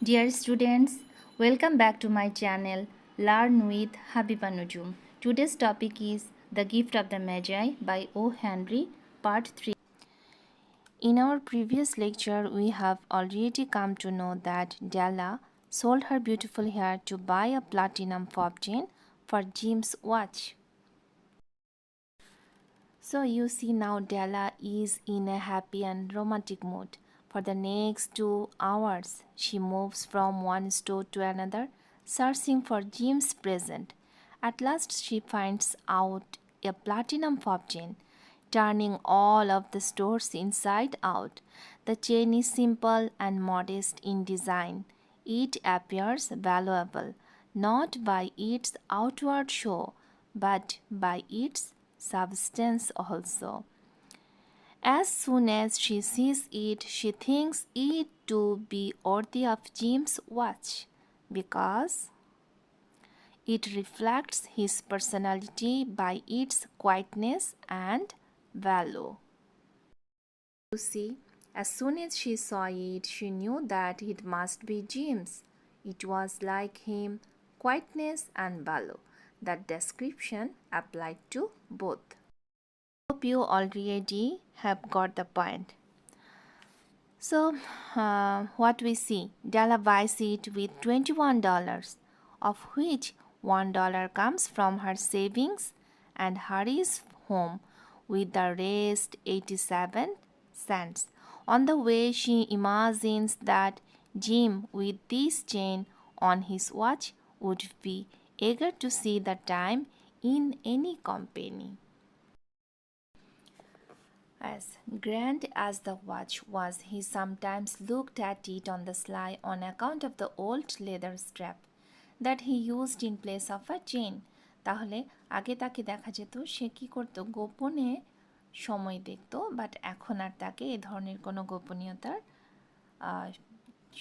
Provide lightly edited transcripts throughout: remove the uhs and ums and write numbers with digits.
Dear students, welcome back to my channel Learn with Habiba Nujum. Today's topic is The Gift of the Magi by O. Henry, Part 3. In our previous lecture, we have already come to know that Della sold her beautiful hair to buy a platinum fob chain for Jim's watch. So you see now Della is in a happy and romantic mood. For the next 2 hours, she moves from one store to another, searching for Jim's present. At last, she finds out a platinum fob chain, turning all of the stores inside out. The chain is simple and modest in design. It appears valuable not by its outward show, but by its substance also. As soon as she sees it, she thinks it to be worthy of Jim's watch because it reflects his personality by its quietness and value. You see, as soon as she saw it, she knew that it must be Jim's. It was like him, quietness and value. That description applied to both. Hope you already have got the point. So, what we see, Della buys it with $21, of which $1 comes from her savings and hurries home with the rest 87 cents. On the way, she imagines that Jim, with this chain on his watch, would be eager to see the time in any company. As grand as the watch was, he sometimes looked at it on the sly on account of the old leather strap that he used in place of a chain. তাহলে আগে তাকে দেখা যেত সে কি করতো গোপনে সময় দেখতো বাট এখন আর তাকে এ ধরনের কোনো গোপনীয়তার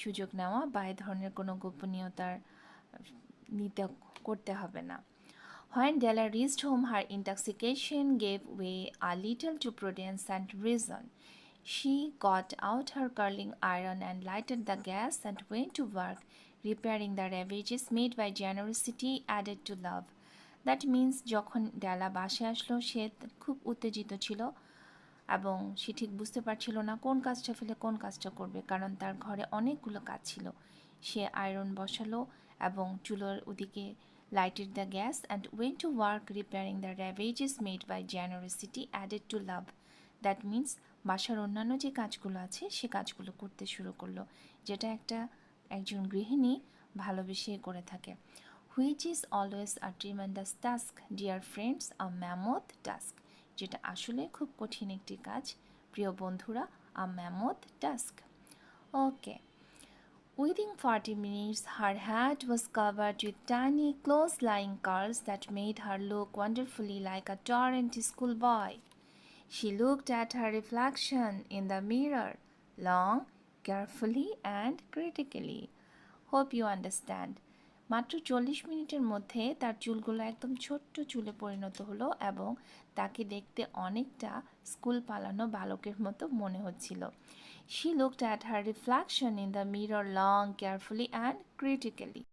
সুযোগ নেওয়া বা এ ধরনের কোনো গোপনীয়তার নিতে করতে হবে না When Della reached home, her intoxication gave way a little to prudence and reason. She got out her curling iron and lighted the gas and went to work, repairing the ravages made by generosity added to love. That means যখন ডেলা বাসায় আসলো সে খুব উত্তেজিত ছিল এবং সে ঠিক বুঝতে পারছিল না কোন কাজটা ফেলে কোন কাজটা করবে কারণ তার ঘরে অনেকগুলো কাজ ছিল সে আয়রন বসালো এবং চুলোর ওদিকে lighted the gas and went to work repairing the ravages made by generosity added to love. That means বাসার অন্যান্য যে কাজগুলো আছে সে কাজগুলো করতে শুরু করলো যেটা একজন গৃহিণী ভালোবেসে করে থাকে which is always a tremendous task, dear friends, a mammoth task. যেটা আসলে খুব কঠিন একটি কাজ প্রিয় বন্ধুরা a mammoth task. Okay. Within 40 minutes, her head was covered with tiny, close-lying curls that made her look wonderfully like a torrent schoolboy. She looked at her reflection in the mirror, long, carefully, and critically. Hope you understand. মাত্র 40 মিনিটের মধ্যে তার চুলগুলো একদম ছোট্ট চুলে পরিণত হলো এবং তাকে দেখতে অনেকটা স্কুল পালানো বালকের মতো মনে হচ্ছিল She looked at her reflection in the mirror long, carefully, and critically.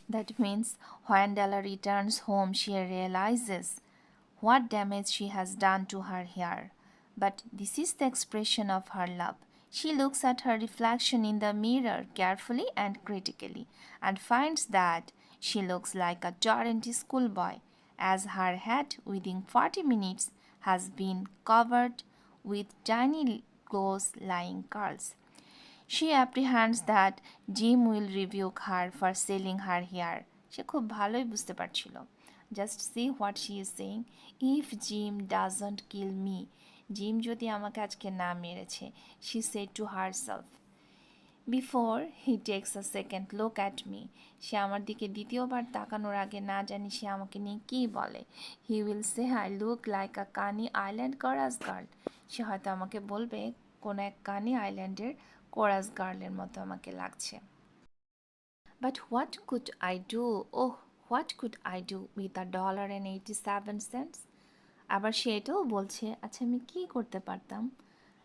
That means when Della returns home, she realizes what damage she has done to her hair. But this is the expression of her love. She looks at her reflection in the mirror carefully and critically and finds that she looks like a torrent schoolboy, as her head within 40 minutes has been covered with tiny close-lying curls. She apprehends that Jim will rebuke her for selling her hair. সে খুব ভালোই বুঝতে পারছিল Just see what she is saying. If Jim doesn't kill me, Jim যদি আমাকে আজকে না মেরেছে, she said to herself. Before he takes a second look at me, সে আমার দিকে দ্বিতীয়বার তাকানোর আগে না জানি সে আমাকে নিয়ে কী বলে He will say I look like a Coney Island chorus girl. সে হয়তো আমাকে বলবে কোনো এক কানি আইল্যান্ডের কোরাস গার্লের মতো আমাকে লাগছে But what could I do? Oh, what could I do with $1.87? আবার সে এটাও বলছে আমি কি করতে পারতাম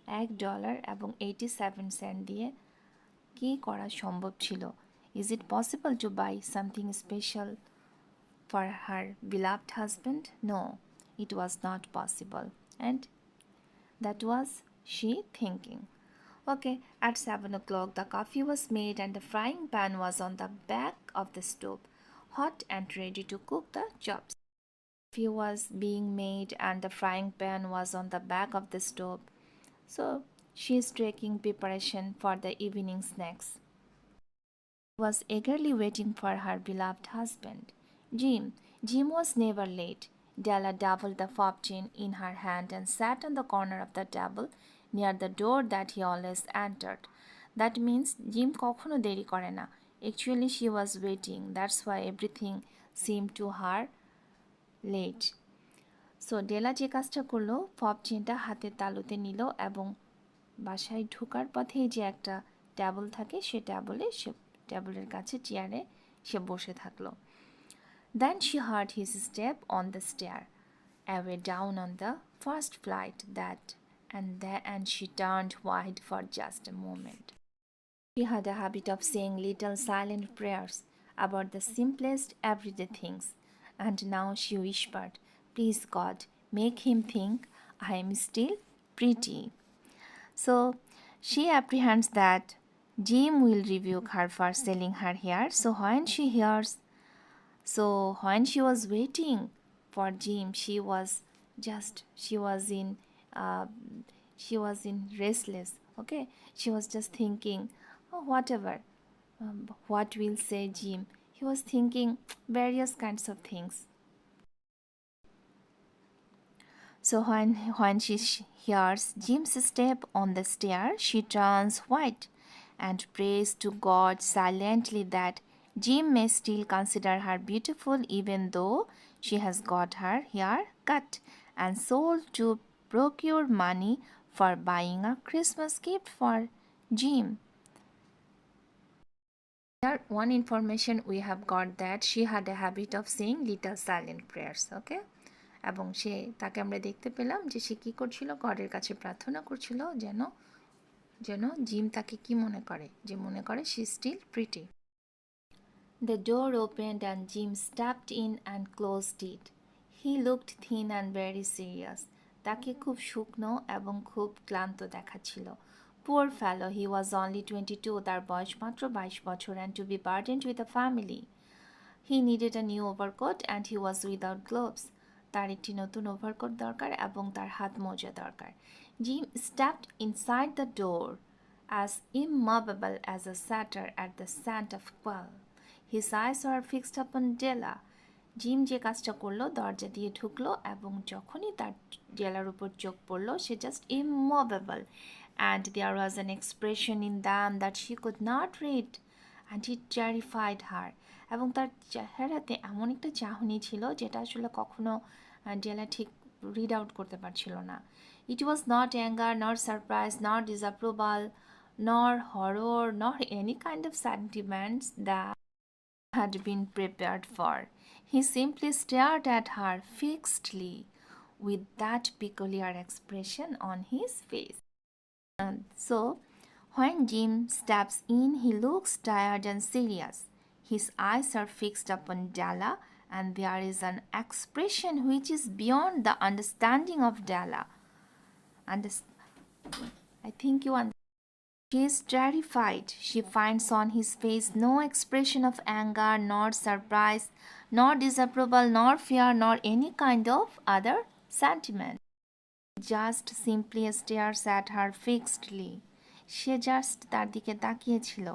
$1.87 দিয়ে কি করা সম্ভব ছিল? Is it possible to buy something special for her beloved husband? No, it was not possible. And that was she thinking. Okay, at 7 o'clock the coffee was made and the frying pan was on the back of the stove, hot and ready to cook the chops. Coffee was being made and the frying pan was on the back of the stove. So she is taking preparation for the evening snacks. Was eagerly waiting for her beloved husband. Jim was never late. Della doubled the fob chain in her hand and sat on the corner of the table near the door that he always entered. That means Jim কখনো দেরি করে না. Actually she was waiting. That's why everything seemed to her late. So Della যে কাজটা করলো, ফব চেনটা হাতের তালুতে নিল এবং বাসায় ঢোকার পথেই যে একটা টেবল থাকে সে টেবলের কাছে চেয়ারে সে বসে থাকলো। Then she heard his step on the stair, away down on the first flight and she turned white for just a moment. She had a habit of saying little silent prayers about the simplest everyday things, and now she whispered, "Please God, make him think I am still pretty." So she apprehends that Jim will rebuke her for selling her hair. So when she was waiting for Jim, uh, she was in restless. Okay, she was just thinking, oh, whatever, what will say Jim. He was thinking various kinds of things. So when she hears Jim's step on the stair, she turns white and prays to God silently that Jim may still consider her beautiful even though she has got her hair cut and sold to procure money for buying a Christmas gift for Jim. Here, one information we have got that she had a habit of saying little silent prayers. Okay? এবং তাকে আমরা দেখতে পেলাম যে সে কী করছিল, গডের কাছে প্রার্থনা করছিল যেন জিম তাকে কি মনে করে, যে মনে করে she still pretty. The door opened and Jim stepped in and closed it. He looked thin and very serious. তাকে খুব শুকনো এবং খুব ক্লান্ত দেখাচ্ছিল। Poor fellow, he was only 22, তার বয়স মাত্র 22 বছর, and to be burdened with a family. He needed a new overcoat and he was without gloves. তার একটি নতুন ওভারকোট দরকার এবং তার হাত মোজা দরকার। Jim stepped inside the door as immovable as a satyr at the scent of quail. His eyes were fixed upon Della. Gym যে কাজটা করলো, দরজা দিয়ে ঢুকলো এবং যখনই তার ডেলার উপর চোখ পড়লো, সে just immovable and there was an expression in them that she could not read and it terrified her. এবং তার চেহারাতে এমন একটা চাহনি ছিল যেটা আসলে কখনো ডেলা ঠিক রিড আউট করতে পারছিল না। It was not anger, nor surprise, nor disapproval, nor horror, nor any kind of sentiments that had been prepared for. He simply stared at her fixedly with that peculiar expression on his face. And so, when Jim steps in, he looks tired and serious. His eyes are fixed upon Della, and there is an expression which is beyond the understanding of Della. I think you understand. She is terrified. She finds on his face no expression of anger, nor surprise, nor disapproval, nor fear, nor any kind of other sentiment. Just simply stares at her fixedly. Say just তার দিকে তাকিয়েছিল।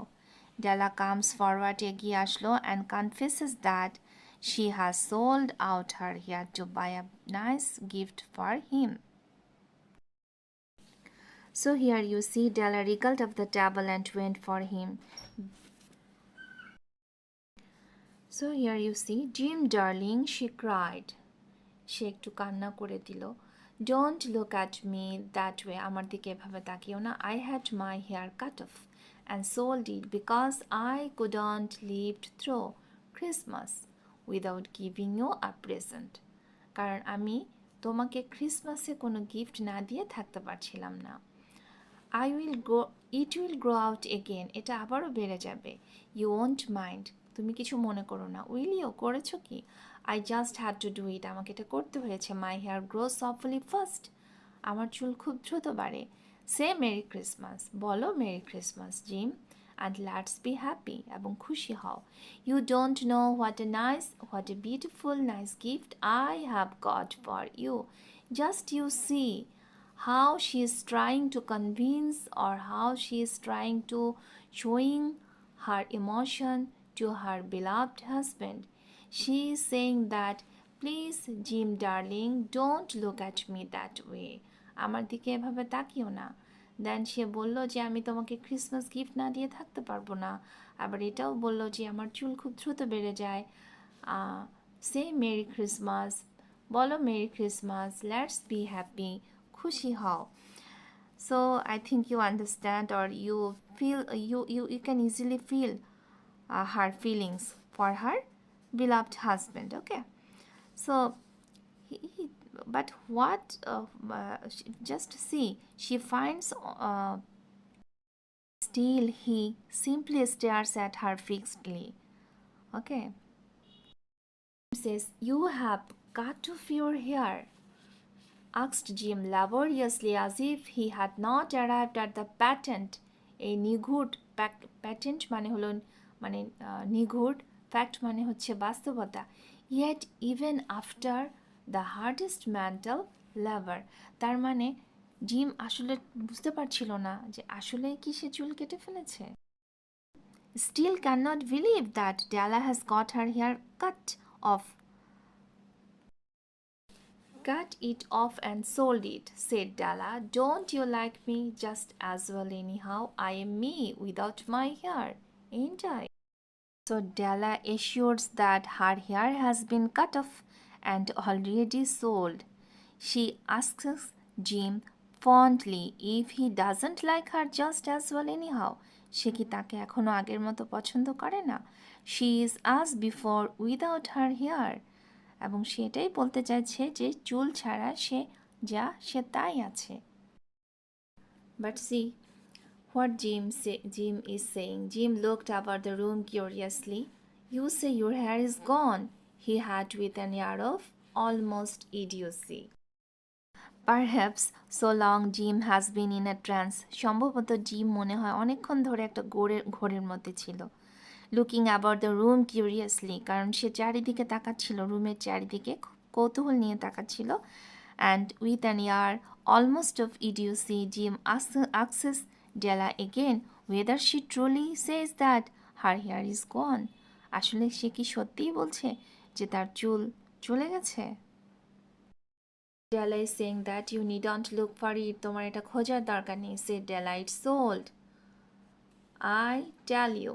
ডেলা comes forward এগিয়ে আসলো and confesses that she has sold out her hair to buy a nice gift for him. So here you see Della wriggled off the table and went for him. So here you see, Jim darling, she cried. সে একটু কান্না করে দিল। Don't look at me that way. আমার দিকে এভাবে তাকিও না। I had my hair cut off and sold it because I couldn't live through Christmas without giving you a present. কারণ আমি তোমাকে ক্রিসমাসে কোনো গিফট না দিয়ে থাকতে পারছিলাম না। It will grow out again. এটা আবারও বেড়ে যাবে. You won't mind. তুমি কিছু মনে করো না. Will you? করেছো কি? I just had to do it. আমাকে এটা করতে হয়েছে. My hair grows awfully fast. আমার চুল খুব দ্রুত বাড়ে. Say Merry Christmas. বলো Merry Christmas, Jim. And let's be happy. এবং খুশি হও. You don't know what a beautiful, nice gift I have got for you. Just you see how she is trying to convince, or how she is trying to showing her emotion to her beloved husband. She is saying that, please Jim darling, don't look at me that way. আমার দিকে এভাবে তাকিও না. দেন সে বলল যে আমি তোমাকে Christmas gift না দিয়ে থাকতে পারবো না. আবার এটাও বলল যে আমার চুল খুব দ্রুত বেড়ে যায়. সে মেরি ক্রিসমাস. বলো merry Christmas. Let's be happy. খুশি হও. So I think you understand, or you feel, you can easily feel her feelings for her beloved husband. Okay, so he but what just see, she finds still he simply stares at her fixedly. Okay, says, you have cut off your hair, asked Jim laboriously, as if he had not arrived at the patent. A নিগূঢ় patent মানে হলো মানে নিগূঢ়, fact মানে হচ্ছে বাস্তবতা. Yet even after the hardest mental labor, তার মানে gym আসলে বুঝতে পারছিল না যে আসলে কি সে চুল কেটে ফেলেছে. Still cannot believe that Della has got her hair cut off. Cut it off and sold it, said Della. Don't you like me just as well anyhow? I am me without my hair, ain't I? So Della assures that her hair has been cut off and already sold. She asks Jim fondly if he doesn't like her just as well anyhow. সে কি তাকে এখনো আগের মতো পছন্দ করে না? She is as before without her hair. এবং সে এটাই বলতে চাইছে যে চুল ছাড়া সে যা সে তাই আছে. But see what Jim is saying. Jim looked about the room curiously. You say your hair is gone, he had, with an air of almost idiocy. Perhaps so long Jim has been in a trance. সম্ভবত Jim মনে হয় অনেকক্ষণ ধরে একটা ঘোরের মধ্যে ছিল. Looking about the room curiously, কারণ সে চারিদিকে তাকাচ্ছিল, রুমের চারিদিকে কৌতূহল নিয়ে তাকাচ্ছিল. And with an air almost of idiocy Jim asks Della again whether she truly says that her hair is gone. আসলে সে কি সত্যিই বলছে যে তার চুল চলে গেছে? Della is saying that you needn't look for it. তোমার এটা খোঁজার দরকার নেই. said Della. It's sold. I tell you.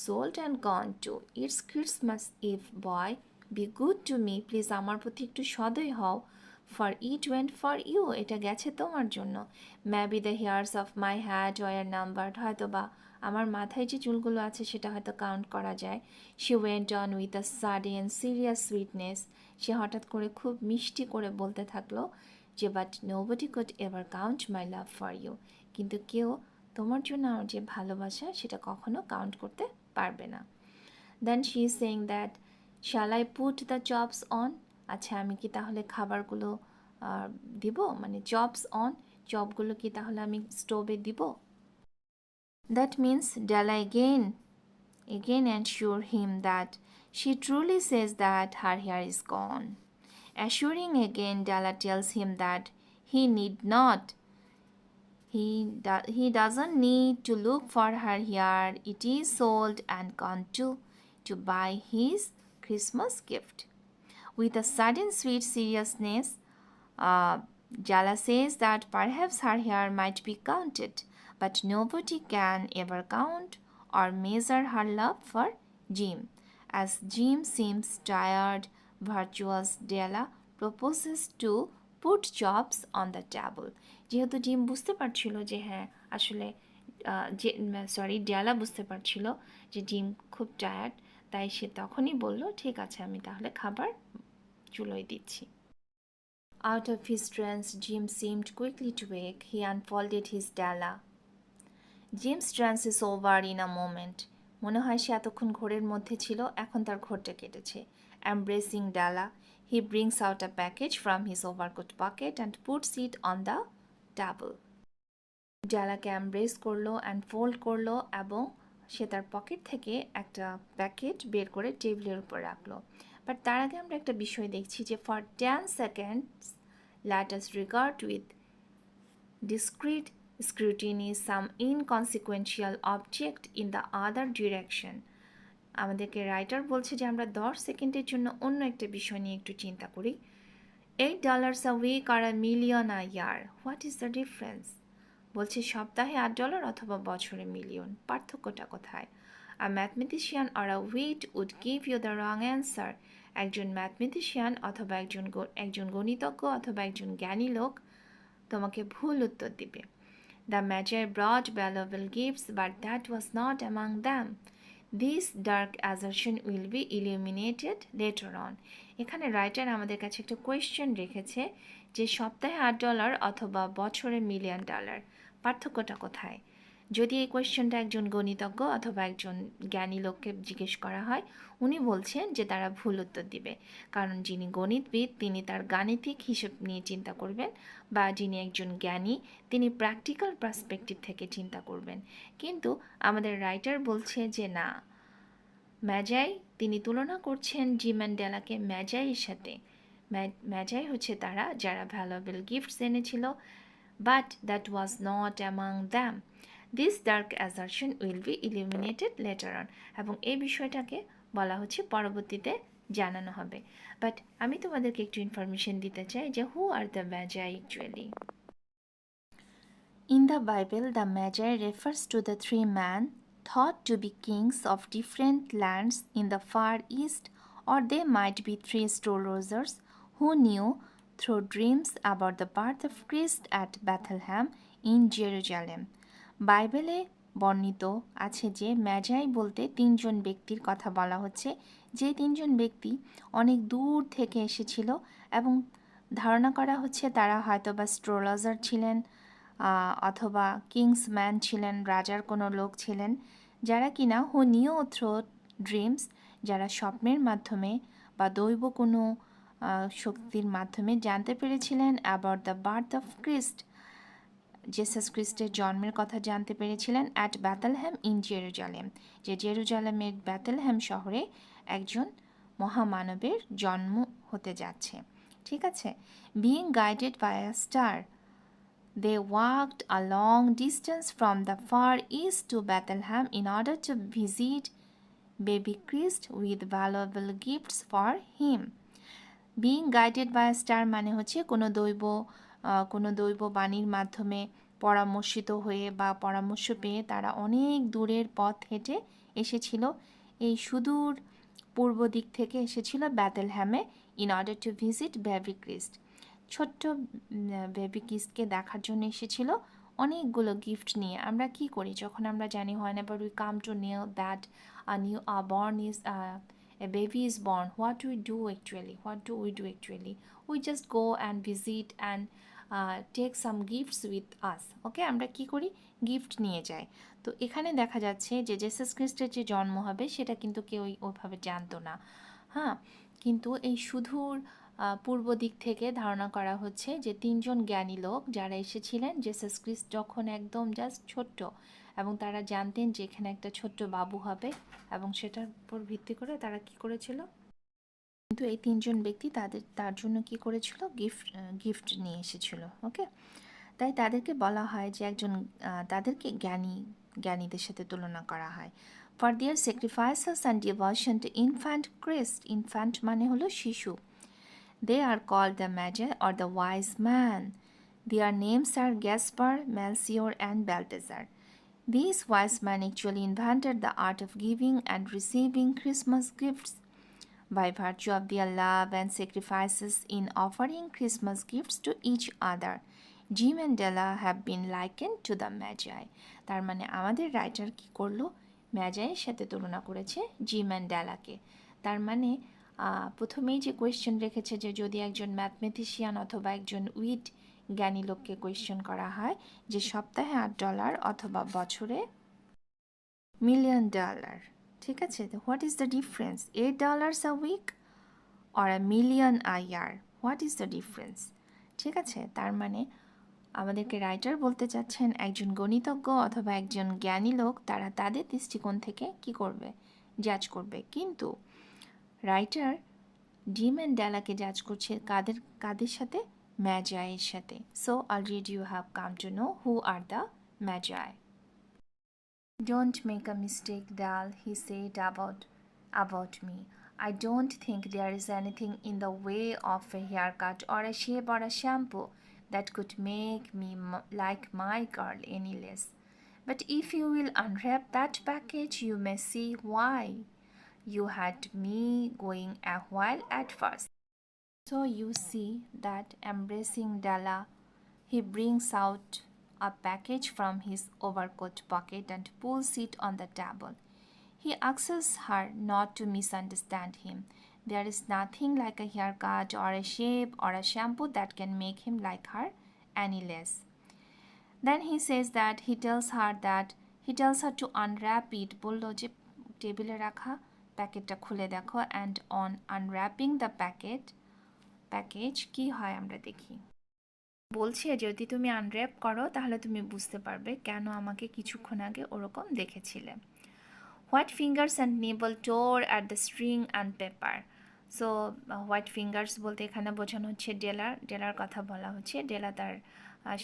Sold and gone too. It's Christmas Eve, boy. Be good to me, please. আমার প্রতি একটু সদয় হও. For it went for you. এটা গেছে তোমার জন্য. Maybe the hairs of my head were numbered. হয়তো বা আমার মাথায় যে চুলগুলো আছে সেটা হয়তো কাউন্ট করা যায়. She went on with a sudden serious sweetness. সে হঠাৎ করে খুব মিষ্টি করে বলতে থাকলো যে but nobody could ever count my love for you. কিন্তু কেউ তোমার জন্য আমার যে ভালোবাসা সেটা কখনো কাউন্ট করতে পারবে না. Then she is saying that shall I put the chops on? আচ্ছা আমি কি তাহলে খাবারগুলো দিব, মানে chops on, চপগুলো কি তাহলে আমি স্টোভে দিব? That means Della again assure him that she truly says that her hair is gone. Assuring again, Della tells him that he need not. He doesn't need to look for her hair. It is sold and gone to buy his Christmas gift. With a sudden sweet seriousness, Jala says that perhaps her hair might be counted, but nobody can ever count or measure her love for Jim. As Jim seems tired, virtuous Della proposes to put chops on the table. যেহেতু gym বুঝতে পারছিল যে হ্যাঁ আসলে ডেলা বুঝতে পারছিল যে gym খুব টায়ার্ড, তাই সে তখনই বলল ঠিক আছে আমি তাহলে খাবার চুলোয় দিচ্ছি. Out of his trance, Jim seemed quickly to wake. He unfolded his Della. Jim's trance is over in a moment. মনে হয় সে এতক্ষণ ঘোরের মধ্যে ছিল, এখন তার ঘোরটা কেটেছে. Embracing Della, he brings out a package from his overcoat pocket and puts it on the table. ডালাকে এমব্রেস করলো অ্যান্ড ফোল্ড করলো এবং সে তার পকেট থেকে একটা প্যাকেট বের করে টেবিলের উপর রাখলো. বাট তার আগে আমরা একটা বিষয় দেখছি যে for 10 seconds let us regard with discreet scrutiny some inconsequential object in the other direction. আমাদেরকে রাইটার বলছে যে আমরা 10 সেকেন্ডের জন্য অন্য একটা বিষয় নিয়ে একটু চিন্তা করি. $8 a week or a million a year, what is the difference? বলছে সপ্তাহে $8 অথবা বছরে মিলিয়ন, পার্থক্যটা কোথায়? A mathematician or a wit would give you the wrong answer. একজন ম্যাথমেটিশিয়ান অথবা একজন গণিতজ্ঞ অথবা একজন জ্ঞানী লোক তোমাকে ভুল উত্তর দিবে. The Magi brought valuable gifts, but that was not among them. This dark assertion will be illuminated later on. এখানে রাইটার আমাদের কাছে একটা কোয়েশ্চেন রেখেছে যে সপ্তাহে $8 অথবা বছরে $1,000,000, পার্থক্যটা কোথায়? যদি এই কোয়েশ্চেনটা একজন গণিতজ্ঞ অথবা একজন জ্ঞানী লোককে জিজ্ঞেস করা হয়, উনি বলছেন যে তারা ভুল উত্তর দিবে, কারণ যিনি গণিতবিদ তিনি তার গাণিতিক হিসেব নিয়ে চিন্তা করবেন, বা যিনি একজন জ্ঞানী তিনি প্র্যাকটিক্যাল পার্সপেক্টিভ থেকে চিন্তা করবেন. কিন্তু আমাদের রাইটার বলছে যে না, ম্যাজাই, তিনি তুলনা করছেন জিম অ্যান্ড ডেলাকে ম্যাজাইয়ের সাথে. ম্যাজাই হচ্ছে তারা যারা ভ্যালুয়েবল গিফটস এনেছিল, but that was not among them. This dark assertion will be eliminated letter on. এবং এই বিষয়টাকে বলা হচ্ছে পরবর্তীতে জানানো হবে. বাট আমি তোমাদেরকে একটু ইনফরমেশন দিতে চাই যে who are the Magi actually. In the Bible, the Magi refers to the three men thought to be kings of different lands in the Far East, or they might be three astrologers who knew through dreams about the birth of Christ at Bethlehem in Jerusalem. বাইবেলে বর্ণিত আছে যে ম্যাজাই বলতে তিনজন ব্যক্তির কথা বলা হচ্ছে, যে তিনজন ব্যক্তি অনেক দূর থেকে এসেছিল এবং ধারণা করা হচ্ছে তারা হয়তো বা অ্যাস্ট্রোলজার ছিলেন অথবা কিংসম্যান ছিলেন, রাজার কোনো লোক ছিলেন, যারা কিনা হু নিউ থ্রো ড্রিমস, যারা স্বপ্নের মাধ্যমে বা দৈব কোনো শক্তির মাধ্যমে জানতে পেরেছিলেন about the birth of ক্রিস্ট, Jesus খ্রিস্টের জন্মের কথা জানতে পেরেছিলেন অ্যাট ব্যাথলহ্যাম ইন জেরুজালেম, যে জেরুজালেমের ব্যাথলহ্যাম শহরে একজন মহামানবের জন্ম হতে যাচ্ছে. ঠিক আছে. Being guided by a star, they walked a long distance from the far east to Bethlehem in order to visit baby Christ with valuable gifts for him. Being guided by a star মানে হচ্ছে কোনো দৈব বাণীর মাধ্যমে পরামর্শিত হয়ে বা পরামর্শ পেয়ে তারা অনেক দূরের পথ হেঁটে এসেছিল, এই সুদূর পূর্ব দিক থেকে এসেছিল ব্যাথলহ্যামে, in order to visit baby Christ, ছোট্ট বেবি ক্রিস্টকে দেখার জন্য এসেছিল অনেকগুলো গিফট নিয়ে. আমরা কি করি যখন আমরা জানি হয় না, but we come to knew that a baby is born, what do we do actually? We just go and visit and take some gifts with us. ওকে, আমরা কি করি, গিফট নিয়ে যাই. তো এখানে দেখা যাচ্ছে যে জেসাস খ্রিস্টের যে জন্ম হবে সেটা কিন্তু কেউ ওইভাবে জানতো না. হ্যাঁ, কিন্তু এই সুদূর পূর্ব দিক থেকে ধারণা করা হচ্ছে যে তিনজন জ্ঞানী লোক যারা এসেছিলেন জেসাস খ্রিস্ট যখন একদম জাস্ট ছোট্ট, এবং তারা জানতেন যে এখানে একটা ছোট্ট বাবু হবে, এবং সেটার উপর ভিত্তি করে তারা কি করেছিল, কিন্তু এই তিনজন ব্যক্তি তার জন্য কি করেছিল, গিফট নিয়ে এসেছিল. ওকে, তাই তাদেরকে বলা হয় যে তাদেরকে জ্ঞানীদের সাথে তুলনা করা হয়. For their sacrifices and devotion to infant ক্রিস্ট, infant মানে হলো শিশু, they are called the Magi or the wise man. Their names are Gaspar, Melchior and Balthazar. These wise men actually invented the art of giving and receiving Christmas gifts. By virtue of their love and sacrifices in offering Christmas gifts to each other, Jim and Della have been likened to the Magi. তার মানে আমাদের writer কি করলো, ম্যাজাইয়ের সাথে তুলনা করেছে gym and ডেলাকে. তার মানে প্রথমেই যে কোয়েশ্চেন রেখেছে যে যদি একজন ম্যাথমেটিশিয়ান অথবা একজন উইট জ্ঞানী লোককে কোয়েশ্চেন করা হয় যে সপ্তাহে $8 অথবা বছরে $1,000,000, ঠিক আছে? What is the difference, $8 a week or a million a year? What is the difference? ঠিক আছে, তার মানে আমাদেরকে রাইটার বলতে চাচ্ছেন একজন গণিতজ্ঞ অথবা একজন জ্ঞানী লোক তারা তাদের দৃষ্টিকোণ থেকে কি করবে, জাজ করবে। কিন্তু রাইটার ডিম অ্যান্ড ডেলাকে জাজ করছে কাদের সাথে, ম্যাজাইয়ের সাথে। So already you have come to know who are the Magi. Don't make a mistake, Dal, he said about me. I don't think there is anything in the way of a haircut or a shape or a shampoo that could make me like my girl any less. But if you will unwrap that package, you may see why you had me going a while at first. So you see that embracing Della, he brings out a package from his overcoat pocket and pulls it on the table. He asks her not to misunderstand him. There is nothing like a haircut or a shape or a shampoo that can make him like her any less. Then he says that he tells her to unwrap it. বলল যে টেবিলে রাখা প্যাকেটটা খুলে দেখো, and on unwrapping the package কি হয় আমরা দেখি। বলছে যদি তুমি আনর্যাপ করো তাহলে তুমি বুঝতে পারবে কেন আমাকে কিছুক্ষণ আগে ওরকম দেখেছিলে। হোয়াইট ফিঙ্গার্স অ্যান্ড নেবল টোর at the string and paper. So white fingers বলতে এখানে বোঝানো হচ্ছে ডেলার কথা বলা হচ্ছে। ডেলা তার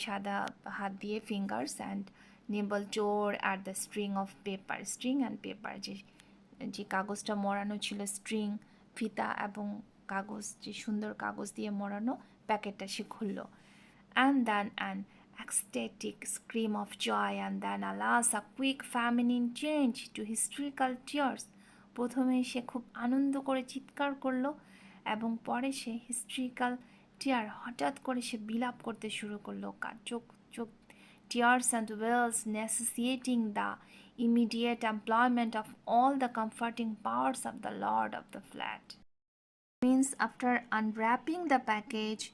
সাদা হাত দিয়ে ফিঙ্গার্স অ্যান্ড নেবল টোর at the string and paper, যে কাগজটা মোড়ানো ছিল, স্ট্রিং ফিতা এবং কাগজ, যে সুন্দর কাগজ দিয়ে মোড়ানো প্যাকেটটা সে খুলল। And then an ecstatic scream of joy, and then alas a quick feminine change to hysterical tears. প্রথমে সে খুব আনন্দ করে চিৎকার করলো এবং পরে সে হিস্ট্রিক্যাল টিয়ার, হঠাৎ করে সে বিলাপ করতে শুরু করলো, চোখ tears and wails necessitating the immediate employment of all the comforting powers of the lord of the flat. Means after unwrapping the package,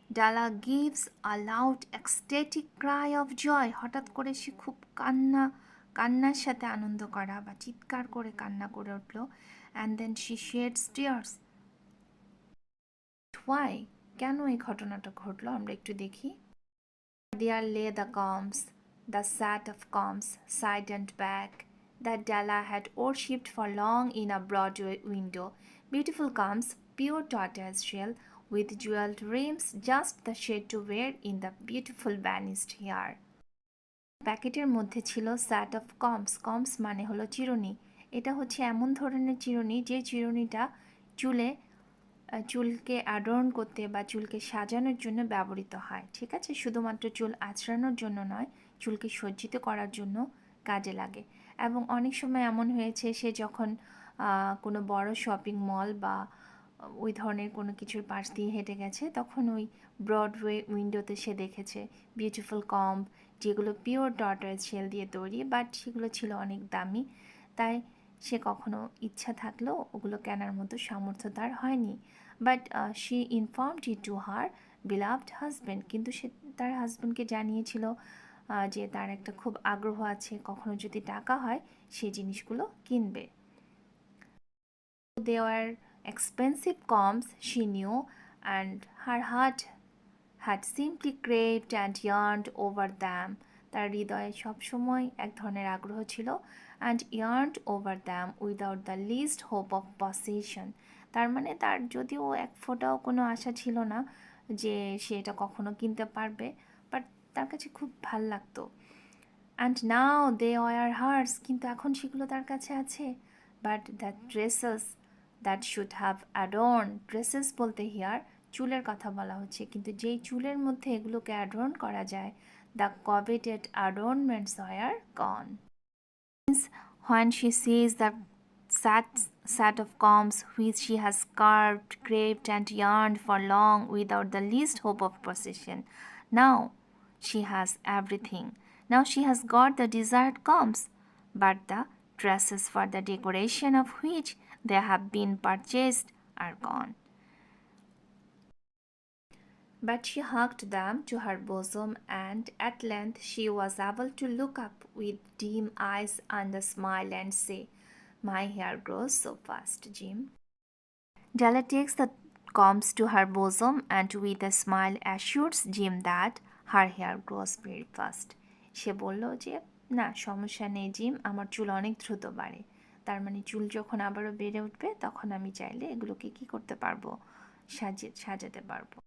Dalla gives a loud ecstatic cry of joy. হঠাৎ করে সে খুব কান্নার সাথে আনন্দ করা বা চিৎকার করে কান্না করে উঠল। and then she sheds tears. Why? কেন এই ঘটনাটা ঘটলো আমরা একটু দেখি। There lay the combs, the set of combs, side and back, that Dalla had worshipped for long in a Broadway window. Beautiful combs, pure tortoise shell, with jeweled rims, just the shade to wear in the beautiful vanished hair. প্যাকেটের মধ্যে ছিল set of comes মানে হলো চিরুনি। এটা হচ্ছে এমন ধরনের চিরুনি যে চিরুনিটা চুলকে অ্যাডর্ন করতে বা চুলকে সাজানোর জন্য ব্যবহৃত হয়, ঠিক আছে? শুধুমাত্র চুল আঁচড়ানোর জন্য নয়, চুলকে সজ্জিত করার জন্য কাজে লাগে। এবং অনেক সময় এমন হয়েছে সে যখন কোনো বড় শপিং মল বা ওই ধরনের কোনো কিছুর পাশ দিয়ে হেঁটে গেছে, তখন ওই ব্রডওয়ে উইন্ডোতে সে দেখেছে বিউটিফুল কম্ব, যেগুলো পিওর টর্টয়েজ শেল দিয়ে তৈরি, বাট সেগুলো ছিল অনেক দামি। তাই সে কখনো ইচ্ছা থাকলেও ওগুলো কেনার মতো সামর্থ্য তার হয়নি। But she informed it to her beloved husband, কিন্তু সে তার হাজব্যান্ডকে জানিয়েছিল যে তার একটা খুব আগ্রহ আছে, কখনো যদি টাকা হয় সেই জিনিসগুলো কিনবে। They were expensive combs, she knew, and her heart had simply craved and yearned over them. তার হৃদয়ে সবসময় এক ধরনের আগ্রহ ছিল, and yearned over them without the least hope of possession. তার মানে তার যদিও এক ফোঁটাও কোনো আশা ছিল না যে সে এটা কখনো কিনতে পারবে, বাট তার কাছে খুব ভাল লাগতো। And now they were hers, কিন্তু এখন সেগুলো তার কাছে আছে। But the dresses that should have adorned, dresses বলতে হিয়ার চুলের কথা বলা হচ্ছে, কিন্তু যেই চুলের মধ্যে এগুলোকে অ্যাডর্ন করা যায়, the coveted adornments were gone. When she sees the set of combs which she has carved, craved and yearned for long without the least hope of possession, now she has everything. Now she has got the desired combs, but the dresses for the decoration of which they have been purchased are gone. But she hugged them to her bosom, and at length she was able to look up with dim eyes and a smile and say, "My hair grows so fast, Jim." Della takes the combs to her bosom and with a smile assures Jim that her hair grows very fast. সে বলল যে না সমস্যা নেই gym, আমার চুল অনেক দ্রুত বাড়ে। তার মানে চুল যখন আবারও বেড়ে উঠবে তখন আমি চাইলে এগুলোকে কি করতে পারবো, সাজাতে পারবো।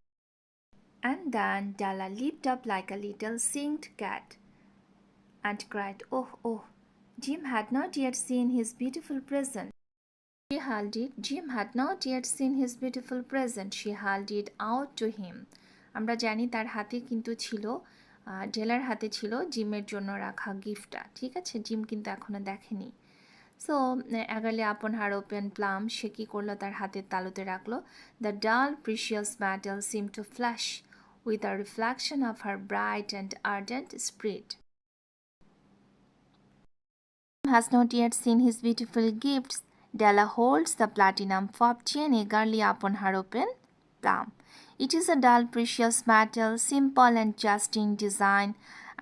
And then Della leaped up like a little singed cat and cried, "Oh, oh!" Jim had not yet seen his beautiful present. She held it. Jim had not yet seen his beautiful present. She held it out to him. আমরা জানি তার হাতে কিন্তু ছিল, ডেলার হাতে ছিল জিমের জন্য রাখা গিফটটা। ঠিক আছে, জিম কিন্তু এখনো দেখেনি। সো এগালে আপন হার ওপেন প্লাম, সে কী করলো, তার হাতের তালুতে রাখলো। The dull precious metal seem to flash with a reflection of her bright and ardent spirit. Has not yet seen his beautiful gifts. Della holds the platinum fob chain eagerly upon her open palm. It is a dull precious metal, simple and just in design,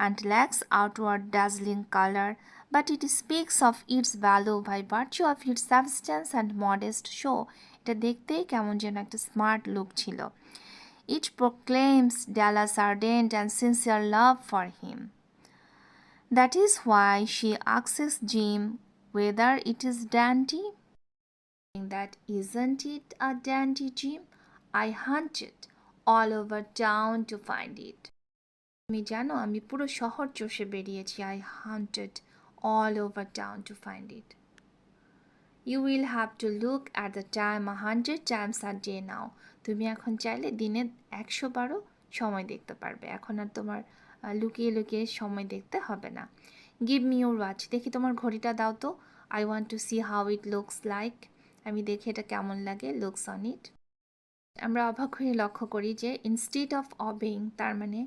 and lacks outward dazzling color, but it speaks of its value by virtue of its substance and modest show. এটা দেখতেই কেমন যেন একটা smart look ছিল। It proclaims Della's ardent and sincere love for him. That is why she asks Jim whether it is dainty. That isn't it a dainty, Jim? I hunted all over town to find it. তুমি জানো আমি পুরো শহর চষে বেরিয়েছি। I hunted all over town to find it. You will have to look at the time 100 times a day now. তুমি এখন চাইলে দিনে 100 বারও সময় দেখতে পারবে। এখন আর তোমার লুকিয়ে লুকিয়ে সময় দেখতে হবে না। Give me your watch. দেখি তোমার ঘড়িটা দাও তো। I want to see how it looks like. আমি দেখি এটা কেমন লাগে, looks on it. আমরা অবাক হয়ে লক্ষ্য করি যে instead of obeying, তার মানে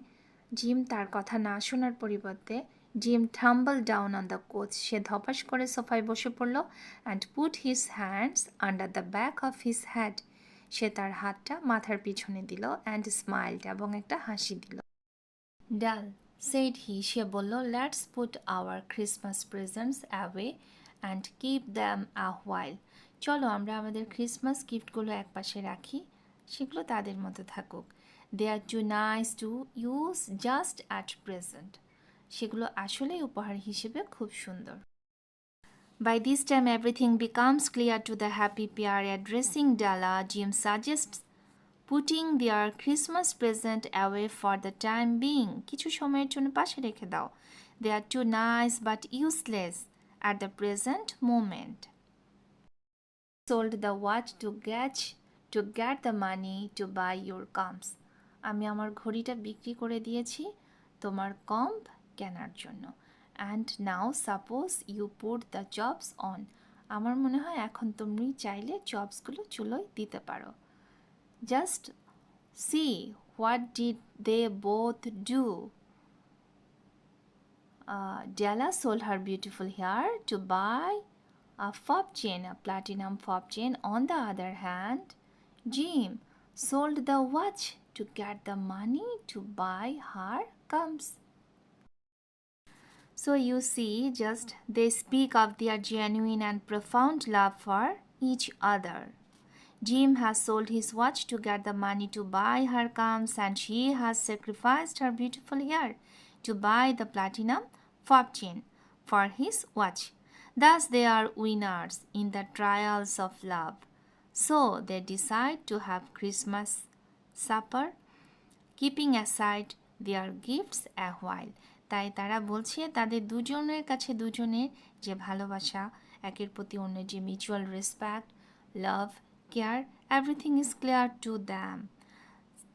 জিম তার কথা না শোনার পরিবর্তে gym tumbled down on the couch. সে ধপাস করে সোফায় বসে পড়ল and put his hands under the back of his head. সে তার হাতটা মাথার পিছনে দিল and smiled, এবং একটা হাসি দিল। Dal, said he, সে বলল, let's put our Christmas presents away and keep them a while. চলো আমরা আমাদের ক্রিসমাস গিফটগুলো একপাশে রাখি, সেগুলো তাদের মতো থাকুক। They are too nice to use just at present. সেগুলো আসলেই উপহার হিসেবে খুব সুন্দর। By this time everything becomes clear to the happy pair. Addressing Della, Jim suggests putting their Christmas present away for the time being. কিছু সময়ের জন্য পাশে রেখে দাও। They are too nice but useless at the present moment. Sold the watch to get the money to buy your comps. আমি আমার ঘড়িটা বিক্রি করে দিয়েছি তোমার কম্প কেনার জন্য। And now suppose you put the jobs on. আমার মনে হয় এখন তুমি চাইলে জবসগুলো চুলোয় দিতে পারো। Just see what did they both do. Della sold her beautiful hair to buy a fob chain, a platinum fob chain. On the other hand, Jim sold the watch to get the money to buy her combs. So you see, just they speak of their genuine and profound love for each other. Jim has sold his watch to get the money to buy her combs, and she has sacrificed her beautiful hair to buy the platinum fob chain for his watch. Thus they are winners in the trials of love. So they decide to have Christmas supper, keeping aside their gifts a while. তাই তারা বলছে তাদের দুজনের কাছে দুজনের যে ভালোবাসা, একের প্রতি অন্যের যে mutual respect, love, care, everything is clear to them.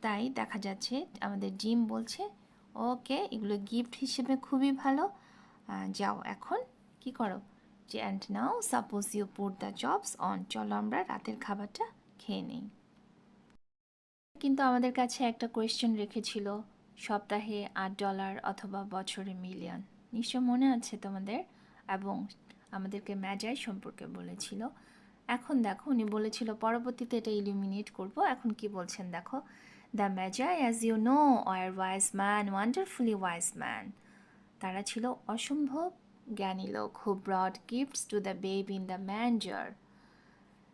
তাই দেখা যাচ্ছে আমাদের জিম বলছে ওকে এগুলো গিফট হিসেবে খুবই ভালো, যাও এখন কি করো যে and now suppose you put the chops on, চলো আমরা রাতের খাবারটা খেয়ে নিই। কিন্তু আমাদের কাছে একটা কোয়েশ্চেন রেখেছিল, সপ্তাহে $8 অথবা বছরে মিলিয়ন, নিশ্চয় মনে আছে তোমাদের, এবং আমাদেরকে ম্যাজাই সম্পর্কে বলেছিল। এখন দেখো উনি বলেছিল পরবর্তীতে এটা ইলুমিনেট করব, এখন কি বলছেন দেখো, the Magi as you know are wise man, wonderfully wise man, তারা ছিল অসম্ভব জ্ঞানী লোক, who brought gifts to the babe in the manger,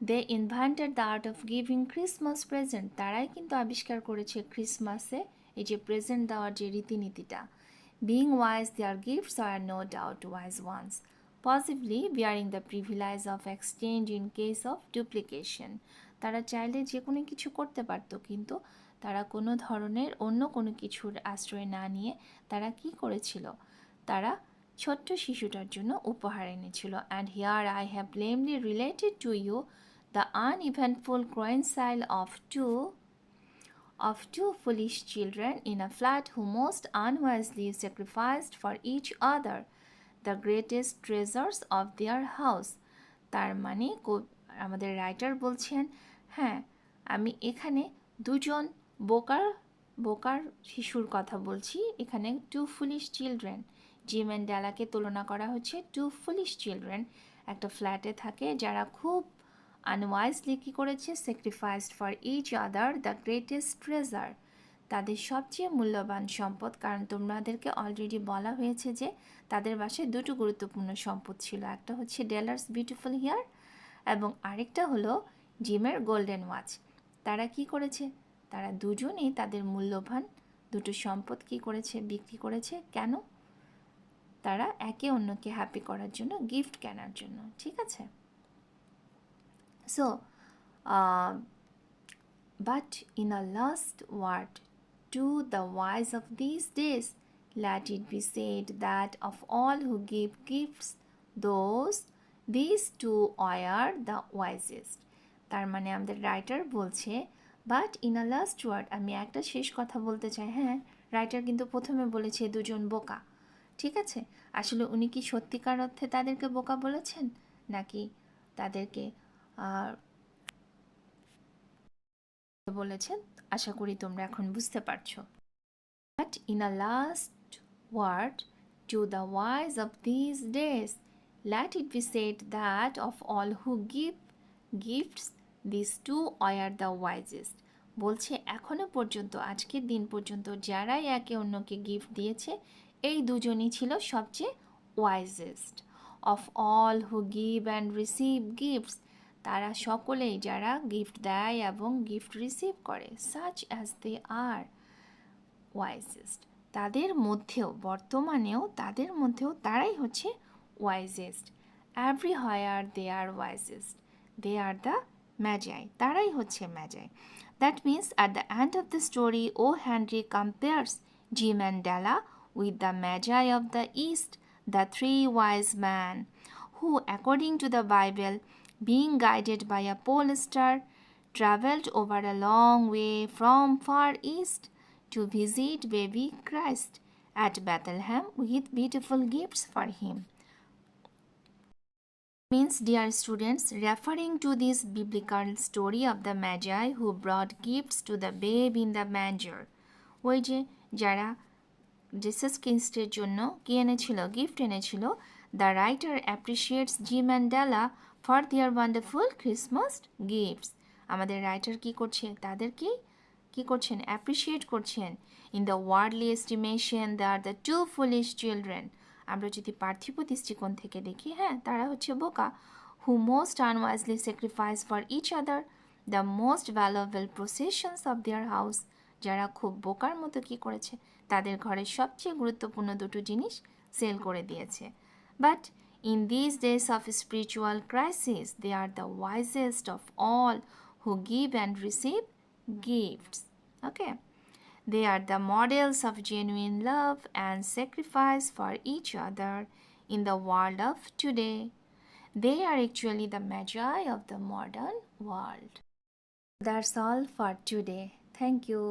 they invented the art of giving Christmas present, তারাই কিন্তু আবিষ্কার করেছে ক্রিসমাসে এই যে প্রেজেন্ট দেওয়ার যে রীতিনীতিটা। Being wise their gifts are no doubt wise ones, positively bearing the privilege of exchange in case of duplication, তারা চাইলে যে কোনো কিছু করতে পারতো, কিন্তু তারা কোনো ধরনের অন্য কোনো কিছুর আশ্রয় না নিয়ে তারা কি করেছিল, তারা ছোট্ট শিশুটার জন্য উপহার এনেছিল। And here I have lamely related to you the uneventful coincide of two foolish children in a flat who most unwisely sacrificed for each other the greatest treasures of their house. তার মানে আমাদের writer বলছেন, হ্যাঁ আমি এখানে দুজন বোকার বোকার শিশুর কথা বলছি, এখানে two foolish children, Jim and ডেলাকে তুলনা করা হচ্ছে টু ফুলিশ চিলড্রেন, একটা ফ্ল্যাটে থাকে যারা খুব আনওয়াইজলি কী করেছে, sacrificed for each other the greatest treasure, তাদের সবচেয়ে মূল্যবান সম্পদ, কারণ তোমাদেরকে অলরেডি বলা হয়েছে যে তাদের বাসায় দুটো গুরুত্বপূর্ণ সম্পদ ছিল, একটা হচ্ছে ডেলার্স বিউটিফুল হেয়ার এবং আরেকটা হলো জিমের গোল্ডেন ওয়াচ। তারা কি করেছে, তারা দুজনেই তাদের মূল্যবান দুটো সম্পদ কি করেছে, বিক্রি করেছে, কেন, তারা একে অন্যকে হ্যাপি করার জন্য, গিফট কেনার জন্য, ঠিক আছে। So, but in a last word to the wise of these days, let it be said that of all who give gifts, these two are the wisest. তার মানে আমাদের রাইটার বলছে, but in a last word, আমি একটা শেষ কথা বলতে চাই। হ্যাঁ, রাইটার কিন্তু প্রথমে বলেছে দুজন বোকা, ঠিক আছে, আসলে উনি কি সত্যিকার অর্থে তাদেরকে বোকা বলেছেন নাকি তাদেরকে বলেছেন, আশা করি তোমরা এখন বুঝতে পারছো। But in a last word to the wise of these days, let it be said that of all who give gifts, these two are the wisest. বলছে এখনো পর্যন্ত, আজকের দিন পর্যন্ত যারাই একে অন্যকে গিফট দিয়েছে, এই দুজনই ছিল সবচেয়ে wisest. Of all who give and receive gifts, তারা সকলেই যারা গিফট দেয় এবং গিফট রিসিভ করে, such as they are wisest, তাদের মধ্যেও বর্তমানেও তাদের মধ্যেও তারাই হচ্ছে wisest. Everywhere they are wisest, they are the Magi, তারাই হচ্ছে Magi. That means at the end of the story O Henry compares Jim and Della with the Magi of the East, the three wise men, who, according to the Bible, being guided by a pole star, traveled over a long way from far east to visit baby Christ at Bethlehem with beautiful gifts for him. Means, dear students, referring to this biblical story of the Magi who brought gifts to the babe in the manger, ওই যে যারা Jesus ক্রিস্টের জন্য কি এনেছিল, gift এনেছিল, the writer appreciates Jim and Della for their wonderful Christmas gifts, আমাদের writer কি করছে, তাদেরকে কি করছেন, অ্যাপ্রিসিয়েট করছেন। In the worldly estimation they are the two foolish children, আমরা যদি পার্থিব দৃষ্টিকোণ থেকে দেখি, হ্যাঁ তারা হচ্ছে বোকা, who most unwisely sacrifice for each other the most valuable possessions of their house, যারা খুব বোকার মতো কি করেছে, তাদের ঘরের সবচেয়ে গুরুত্বপূর্ণ দুটো জিনিস সেল করে দিয়েছে। But in this days of spiritual crisis they are the wisest of all who give and receive gifts. Okay, they are the models of genuine love and sacrifice for each other in the world of today. They are actually the Magi of the modern world. That's all for today. Thank you.